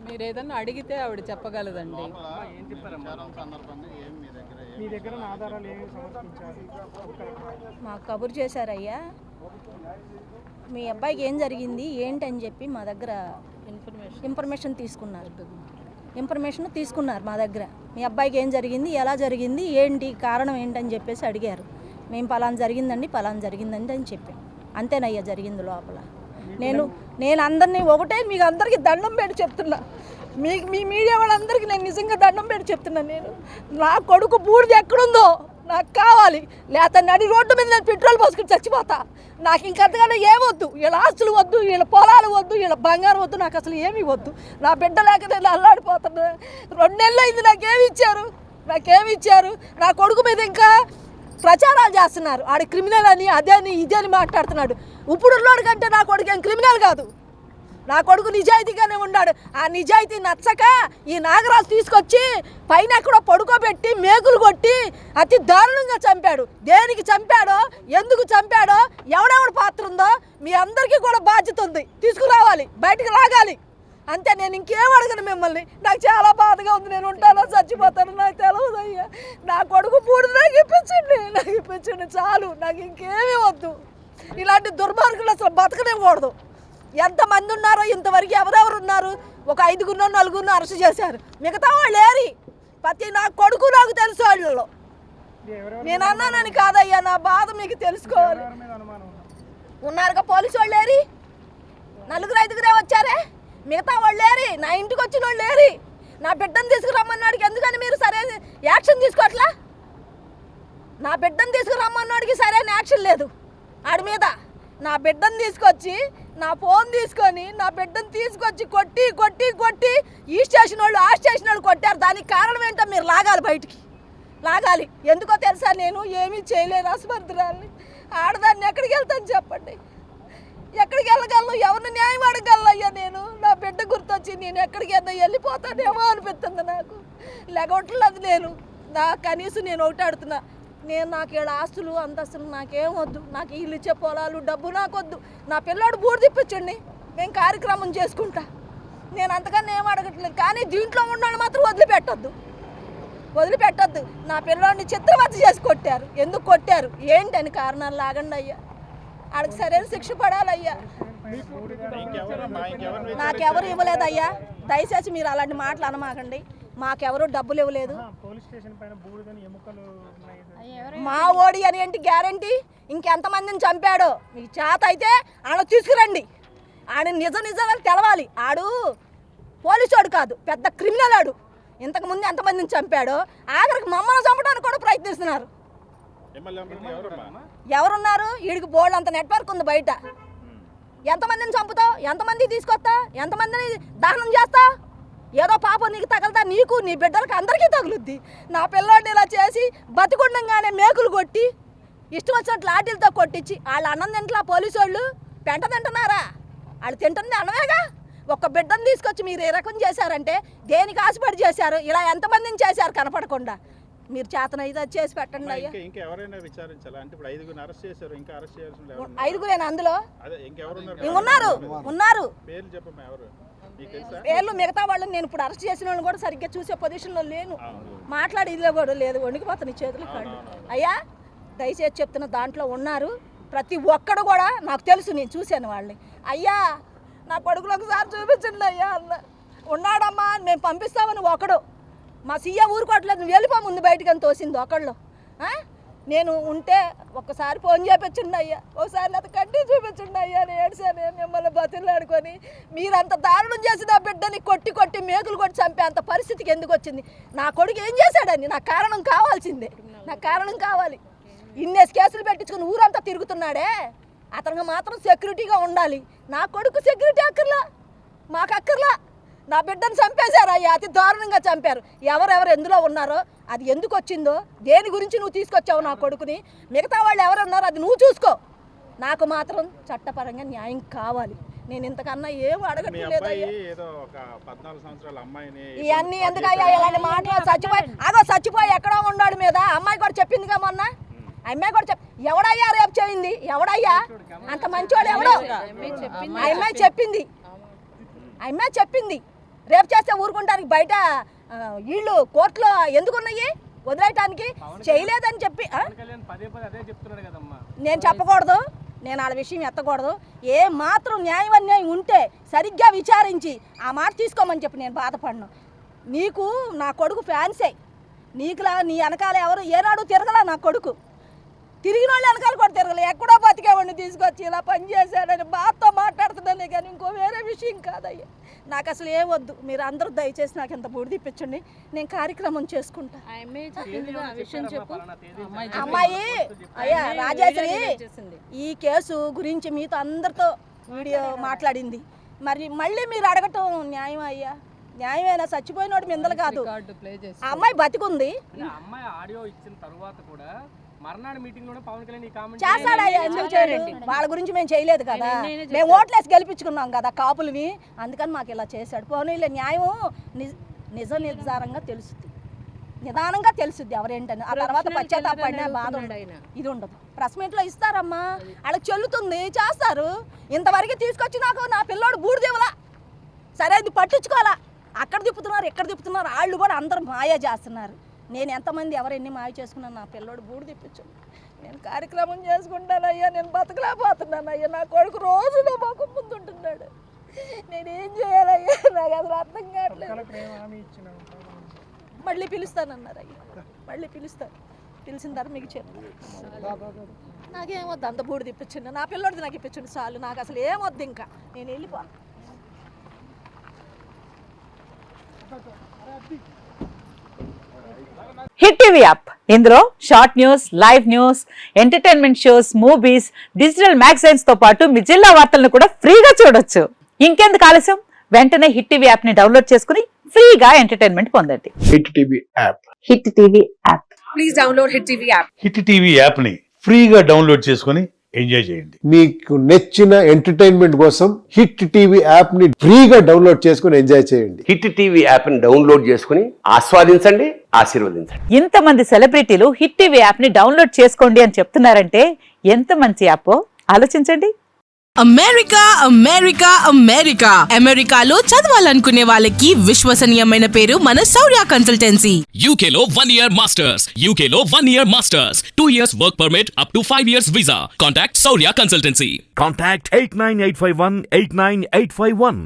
మీరు ఏదన్నా అడిగితే ఆవిడ చెప్పగలదండి. మాకు కబురు చేశారయ్యా, మీ అబ్బాయికి ఏం జరిగింది ఏంటని చెప్పి మా దగ్గర ఇన్ఫర్మేషన్ తీసుకున్నారు మా దగ్గర. మీ అబ్బాయికి ఏం జరిగింది, ఎలా జరిగింది, ఏంటి కారణం ఏంటని చెప్పేసి అడిగారు. మేము పలానా జరిగిందండి అని చెప్పాం. అంతేనయ్యా జరిగింది లోపల. నేను అందరినీ ఒకటే మీకు అందరికీ దండం పెట్టి చెప్తున్నా, మీ మీడియా వాళ్ళందరికీ నేను నిజంగా దండం పెట్టి చెప్తున్నా. నేను నా కొడుకు బూడిద ఎక్కడుందో నాకు కావాలి, లేకపోతే నడి రోడ్డు మీద నేను పెట్రోల్ పోసుకుని చచ్చిపోతా. నాకు ఇంకంతగానో ఏమొద్దు, వీళ్ళ ఆస్తులు వద్దు, వీళ్ళ పొలాలు వద్దు, వీళ్ళ బంగారం వద్దు, నాకు అసలు ఏమీ వద్దు. నా బిడ్డ లేక నేను అల్లాడిపోతున్నా. 2 నెలలు అయింది, నాకేమి ఇచ్చారు. నా కొడుకు మీద ఇంకా ప్రచారాలు చేస్తున్నారు. ఆడు క్రిమినల్ అని అదేని ఇదేని మాట్లాడుతున్నాడు. ఇప్పుడు ఉన్నోడు కంటే నా కొడుకు ఏం క్రిమినల్ కాదు. నా కొడుకు నిజాయితీగానే ఉన్నాడు. ఆ నిజాయితీ నచ్చక ఈ నాగరాజు తీసుకొచ్చి పైన ఎక్కడో పడుకోబెట్టి మేకులు కొట్టి అతి దారుణంగా చంపాడు. దేనికి చంపాడో, ఎందుకు చంపాడో, ఎవడెవడ పాత్ర ఉందో మీ అందరికీ కూడా బాధ్యత ఉంది. తీసుకురావాలి, బయటకు లాగాలి. అంతే, నేను ఇంకేం అడగను మిమ్మల్ని. నాకు చాలా బాధగా ఉంది. నేను ఉంటానో చచ్చిపోతాను నాకు తెలియదు అయ్యా. నా కొడుకు పూడి నాకు ఇప్పించండి చాలు. నాకు ఇంకేమీ వద్దు. ఇలాంటి దుర్మార్గులు అసలు బతకనివ్వకూడదు. ఎంతమంది ఉన్నారో ఇంతవరకు ఎవరెవరు ఉన్నారు? ఒక 5గురినో 4గురినో అరెస్ట్ చేశారు. మిగతా వాళ్ళు ఏరి ప్రతి నా కొడుకు నాకు తెలుసు. వాళ్ళలో నేను అన్నానని కాదయ్యా, నా బాధ మీకు తెలుసుకోవాలి. ఉన్నారుగా పోలీసు వాళ్ళు ఏరి, 4-5గురే వచ్చారే, మిగతా వాళ్ళు ఏరి, నా ఇంటికి వచ్చిన వాళ్ళు ఏరి. నా బిడ్డను తీసుకురమ్మన్నాడికి ఎందుకని మీరు సరైన యాక్షన్ తీసుకోవట్లా? నా బిడ్డను తీసుకురమ్మన్నాడికి సరైన యాక్షన్ లేదు ఆడి మీద. నా బిడ్డను తీసుకొచ్చి, నా ఫోన్ తీసుకొని, నా బిడ్డను తీసుకొచ్చి కొట్టి ఈ స్టేషన్ వాళ్ళు ఆ స్టేషన్ వాళ్ళు కొట్టారు. దానికి కారణం ఏంటో మీరు లాగాలి, బయటికి లాగాలి. ఎందుకో తెలుసా, నేను ఏమీ చేయలేను, అస్మర్థురాలని. ఆడదాన్ని ఎక్కడికి వెళ్తాను చెప్పండి? ఎక్కడికి వెళ్ళగలను? ఎవరిని న్యాయం అడగలను అయ్యా? నేను నా బిడ్డ గుర్తొచ్చి నేను ఎక్కడికైనా వెళ్ళిపోతానేమో అనిపిస్తుంది నాకు. లెగొట్టలేదు నేను. కనీసం నేను ఒకటి అడుగుతున్నా, నాకు ఇక్కడ ఆస్తులు అంతస్తులు నాకేం వద్దు. నాకు ఇల్లు ఇచ్చే పొలాలు డబ్బు నాకొద్దు. నా పిల్లోడు బూడి తిప్పించండి, నేను కార్యక్రమం చేసుకుంటా. నేను అంతకన్నా ఏం అడగట్లేదు. కానీ దీంట్లో ఉన్నాడు మాత్రం వదిలిపెట్టద్దు. నా పిల్లోడిని చిత్రవత్త చేసి కొట్టారు. ఎందుకు కొట్టారు ఏంటని కారణాలు లాగండి అయ్యా. ఆడికి సరైన శిక్ష పడాలయ్యా. నాకెవరు ఇవ్వలేదయ్యా. దయచేసి మీరు అలాంటి మాటలు అనమాకండి. మాకెవరు డబ్బులు ఇవ్వలేదు. మా ఓడి అని ఏంటి గ్యారంటీ? ఇంకెంతమందిని చంపాడో మీకు చేత అయితే ఆడ తీసుకురండి. ఆడ నిజాలు తెలవాలి. ఆడు పోలీసోడు కాదు, పెద్ద క్రిమినల్. ఆడు ఇంతకుముందు ఎంతమందిని చంపాడో, ఆఖరికి మమ్మల్ని చంపడానికి కూడా ప్రయత్నిస్తున్నారు. ఎవరున్నారు? వీడికి బోర్డు అంత నెట్వర్క్ ఉంది బయట. ఎంతమందిని చంపుతావు, ఎంతమంది తీసుకొస్తావు, ఎంతమందిని దహనం చేస్తావు? ఏదో పాపం నీకు తగలదా, నీకు నీ బిడ్డలకు అందరికీ తగులుద్ది. నా పిల్లోడిని ఇలా చేసి బతికుండంగానే మేకులు కొట్టి ఇష్టం వచ్చినట్లు లాఠీలతో కొట్టించి వాళ్ళ అన్నం తింటలా పోలీసు వాళ్ళు పెంట తింటున్నారా? వాళ్ళు తింటుంది అన్నమేగా. ఒక్క బిడ్డను తీసుకొచ్చి మీరు ఏ రకం చేశారంటే దేనికి ఆశపడి చేశారు? ఇలా ఎంతమందిని చేశారు కనపడకుండా? మీరు చేతన ఇది చేసి పెట్టండి అయ్యా. ఐదుగురేనా అందులో? ఉన్నారు పేర్లు. మిగతా వాళ్ళని నేను ఇప్పుడు అరెస్ట్ చేసిన వాళ్ళని కూడా సరిగ్గా చూసే పొజిషన్లో లేను. మాట్లాడి ఇదిలో కూడా లేదు. వణికిపోతాను చేతులు కాళ్ళు. అయ్యా దయచేసి చెప్తున్న దాంట్లో ఉన్నారు ప్రతి ఒక్కడు కూడా. నాకు తెలుసు, నేను చూశాను వాళ్ళని. అయ్యా నా కొడుకులు ఒకసారి చూపించండి అయ్యా అన్న. ఉన్నాడమ్మా మేము పంపిస్తామని ఒకడు. మా సీఏ ఊరుకోవట్లేదు, నువ్వు వెళ్ళిపో ముందు బయటకు అని తోసింది ఒకళ్ళు. నేను ఉంటే ఒక్కసారి ఫోన్ చేపించండి అయ్యా, ఒకసారి అది కట్టి చూపించండి అయ్యా అని ఏడ్చాను. మిమ్మల్ని బతిలాడుకొని మీరంత దారుణం చేసి నా బిడ్డని కొట్టి మేకులు కొట్టి చంపే అంత పరిస్థితికి ఎందుకు వచ్చింది? నా కొడుకు ఏం చేశాడని నాకు కారణం కావాల్సిందే. నాకు కారణం కావాలి. ఇన్నేసి కేసులు పెట్టించుకుని ఊరంతా తిరుగుతున్నాడే, అతనికి మాత్రం సెక్యూరిటీగా ఉండాలి. నా కొడుకు సెక్యూరిటీ అక్కర్లా, మాకు అక్కర్లా. నా బిడ్డను చంపేశారు అయ్యా, అతి దారుణంగా చంపారు. ఎవరెవరు ఎందులో ఉన్నారో, అది ఎందుకు వచ్చిందో, దేని గురించి నువ్వు తీసుకొచ్చావు నా కొడుకుని, మిగతా వాళ్ళు ఎవరు ఉన్నారో అది నువ్వు చూసుకో. నాకు మాత్రం చట్టపరంగా న్యాయం కావాలి. నేను ఇంతకన్నా ఏం మీ అడగట్లేదు అబ్బాయి ఏదో ఒక 14 సంవత్సరాల అమ్మాయిని ఇవన్నీ ఎందుకయ్యా ఇలాంటి మాటలు చచ్చిపోయి ఎక్కడో ఉన్నాడు మీద అమ్మాయి కూడా చెప్పిందిగా మొన్న అమ్మాయి కూడా ఎవడయ్యా రేపు చేయింది ఎవడయ్యా అంత మంచోడు ఎవడో అమ్మాయి చెప్పింది రేపు చేస్తే ఊరుకుంటానికి బయట వీళ్ళు కోర్టులో ఎందుకున్నాయి వదిలేయటానికి చేయలేదని చెప్పి నేను చెప్పకూడదు, నేను వాళ్ళ విషయం ఎత్తకూడదు. ఏ మాత్రం న్యాయం అన్యాయం ఉంటే సరిగ్గా విచారించి ఆ మాట తీసుకోమని చెప్పి నేను బాధపడను. నీకు నా కొడుకు ఫ్యాన్సే, నీకులా నీ వెనకాల ఎవరు ఏనాడు తిరగలా నా కొడుకు. తిరిగిన వాళ్ళు వెనకాల కూడా తిరగలే, ఎక్కడో బతికేవాడిని తీసుకొచ్చి ఇలా పనిచేశాడని బాధతో మాట్లాడుతున్నానే కానీ ఇంకో వేరే విషయం కాదయ్యా. నాకు అసలు ఏం వద్దు, మీరు అందరూ దయచేసి నాకు ఇంత బూడి తిప్పించండి, నేను కార్యక్రమం చేసుకుంటా. అమ్మాయి అయ్యా రాజేశ్వరి ఈ కేసు గురించి మీతో అందరితో వీడియో మాట్లాడింది, మరి మళ్ళీ మీరు అడగటం న్యాయం అయ్యా? న్యాయమైనా చచ్చిపోయినోడు మిందలు కాదు, ఆ అమ్మాయి బతికుంది. చేస్తాడయ్యా, ఎందుకు చేయలేదు? వాళ్ళ గురించి మేము చేయలేదు కదా, మేము ఓట్లేసి గెలిపించుకున్నాం కదా కాపులవి, అందుకని మాకు ఇలా చేశాడు. పోనీలే, న్యాయం నిజ నిర్ధారంగా తెలుస్తుంది, నిదానంగా తెలుస్తుంది ఎవరేంటని. ఆ తర్వాత పశ్చాత్తాపడిన బాధ ఇది ఉండదు. ప్రెస్ మీట్లో ఇస్తారమ్మా, వాళ్ళకి చెల్లుతుంది, చేస్తారు. ఇంతవరకు తీసుకొచ్చి నాకు నా పిల్లోడు బూడిదేవలా, సరే అది పట్టించుకోవాలా. అక్కడ తిప్పుతున్నారు ఇక్కడ తిప్పుతున్నారు, వాళ్ళు కూడా అందరూ మాయ చేస్తున్నారు. నేను ఎంతమంది ఎవరెన్ని మాయ చేసుకున్నాను, నా పిల్లోడు బూడి తిప్పించు, నేను కార్యక్రమం చేసుకుంటానయ్యా. నేను బతకలేకపోతున్నానయ్యా, నా కొడుకు రోజు నా మొక్క ముందు ఉంటున్నాడు, నేనేం చేయాలయ్యా? నాకు అసలు అర్థం కావట్లేదు. మళ్ళీ పిలుస్తానన్నారయ్యా, మళ్ళీ పిలిచిన తర్వాత మీకు చెప్తాను. నాకేమొద్దు, అంత బూడి తిప్పించండి, నా పిల్లోడిది నాకు ఇప్పించండి చాలు, నాకు అసలు ఏమొద్దు, ఇంకా నేను వెళ్ళిపో. హిట్ టీవీ యాప్, ఇందులో short news, live news, entertainment shows, movies, digital magazines తో పాటు మీ జిల్లా వార్తలను కూడా ఫ్రీగా చూడొచ్చు. ఇంకెందుకు ఆలస్యం, వెంటనే హిట్ టీవీ యాప్ ని డౌన్లోడ్ చేసుకుని ఫ్రీగా ఎంటర్టైన్మెంట్ పొందండి. Hit TV app, hit TV app, please download hit TV app. Hit TV app ని ఫ్రీగా డౌన్లోడ్ చేసుకుని ఎంజాయ్ చేయండి. మీకు నచ్చిన ఎంటర్టైన్మెంట్ కోసం హిట్ టీవీ యాప్ ని ఫ్రీగా డౌన్లోడ్ చేసుకుని ఎంజాయ్ చేయండి. హిట్ టీవీ యాప్ ని డౌన్లోడ్ చేసుకుని ఆస్వాదించండి, ఆశీర్వదించండి. ఇంతమంది సెలబ్రిటీలు హిట్ టీవీ యాప్ ని డౌన్లోడ్ చేసుకోండి అని చెప్తున్నారంటే ఎంత మంచి యాప్ ఆలోచించండి. అమెరికా అమెరికా అమెరికా అమెరికాలో చదవాలనుకునే వాళ్ళకి విశ్వసనీయమైన పేరు మన శౌర్య కన్సల్టెన్సీ. UK లో 1 year masters, UK లో 1 year masters, 2 years work permit up to 5 years visa. Contact Saurya Consultancy. Contact 89851 89851.